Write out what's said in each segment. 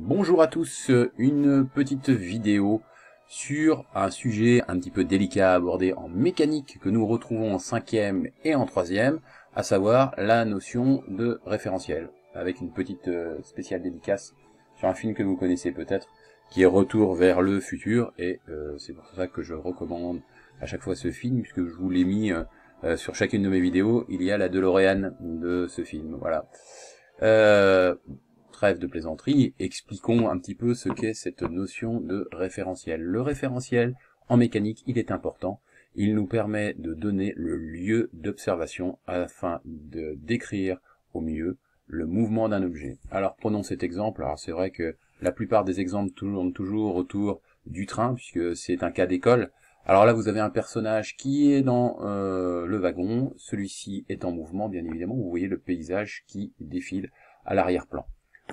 Bonjour à tous, une petite vidéo sur un sujet un petit peu délicat à aborder en mécanique que nous retrouvons en 5e et en 3e, à savoir la notion de référentiel, avec une petite spéciale dédicace sur un film que vous connaissez peut-être, qui est Retour vers le futur, et c'est pour ça que je recommande à chaque fois ce film, puisque je vous l'ai mis sur chacune de mes vidéos, il y a la DeLorean de ce film, voilà. Trêve de plaisanterie, expliquons un petit peu ce qu'est cette notion de référentiel. Le référentiel, en mécanique, il est important. Il nous permet de donner le lieu d'observation afin de décrire au mieux le mouvement d'un objet. Alors prenons cet exemple. Alors c'est vrai que la plupart des exemples tournent toujours autour du train, puisque c'est un cas d'école. Alors là, vous avez un personnage qui est dans le wagon. Celui-ci est en mouvement, bien évidemment. Vous voyez le paysage qui défile à l'arrière-plan.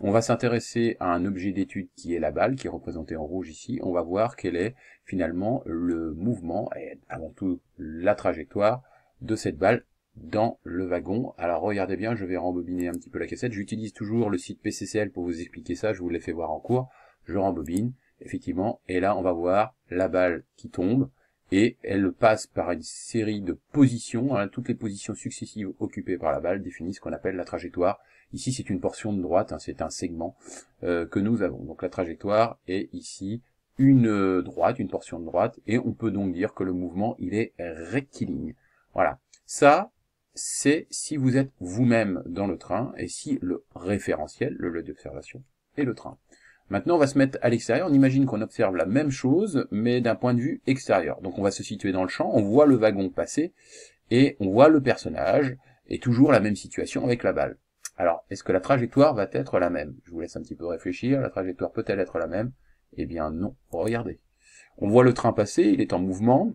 On va s'intéresser à un objet d'étude qui est la balle, qui est représentée en rouge ici. On va voir quel est finalement le mouvement, et avant tout la trajectoire de cette balle dans le wagon. Alors regardez bien, je vais rembobiner un petit peu la cassette. J'utilise toujours le site PCCL pour vous expliquer ça, je vous l'ai fait voir en cours. Je rembobine, effectivement, et là on va voir la balle qui tombe, et elle passe par une série de positions, hein, toutes les positions successives occupées par la balle définissent ce qu'on appelle la trajectoire. Ici, c'est une portion de droite, hein, c'est un segment que nous avons. Donc la trajectoire est ici une droite, une portion de droite, et on peut donc dire que le mouvement, il est rectiligne. Voilà. Ça, c'est si vous êtes vous-même dans le train, et si le référentiel, le lieu d'observation, est le train. Maintenant, on va se mettre à l'extérieur. On imagine qu'on observe la même chose, mais d'un point de vue extérieur. Donc on va se situer dans le champ, on voit le wagon passer, et on voit le personnage, et toujours la même situation avec la balle. Alors, est-ce que la trajectoire va être la même? Je vous laisse un petit peu réfléchir. La trajectoire peut-elle être la même? Eh bien non. Regardez. On voit le train passer, il est en mouvement,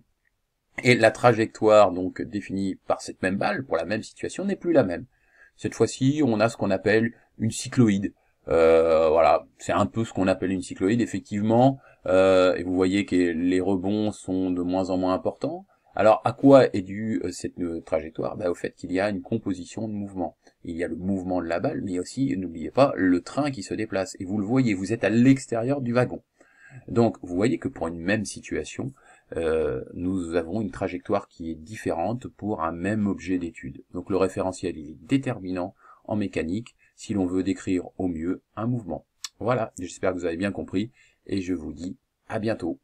et la trajectoire, donc définie par cette même balle, pour la même situation, n'est plus la même. Cette fois-ci, on a ce qu'on appelle une cycloïde. Voilà, c'est un peu ce qu'on appelle une cycloïde, effectivement, et vous voyez que les rebonds sont de moins en moins importants. Alors, à quoi est due cette trajectoire? Au fait qu'il y a une composition de mouvement. Il y a le mouvement de la balle, mais aussi, n'oubliez pas, le train qui se déplace. Et vous le voyez, vous êtes à l'extérieur du wagon. Donc, vous voyez que pour une même situation, nous avons une trajectoire qui est différente pour un même objet d'étude. Donc, le référentiel, il est déterminant en mécanique si l'on veut décrire au mieux un mouvement. Voilà, j'espère que vous avez bien compris, et je vous dis à bientôt.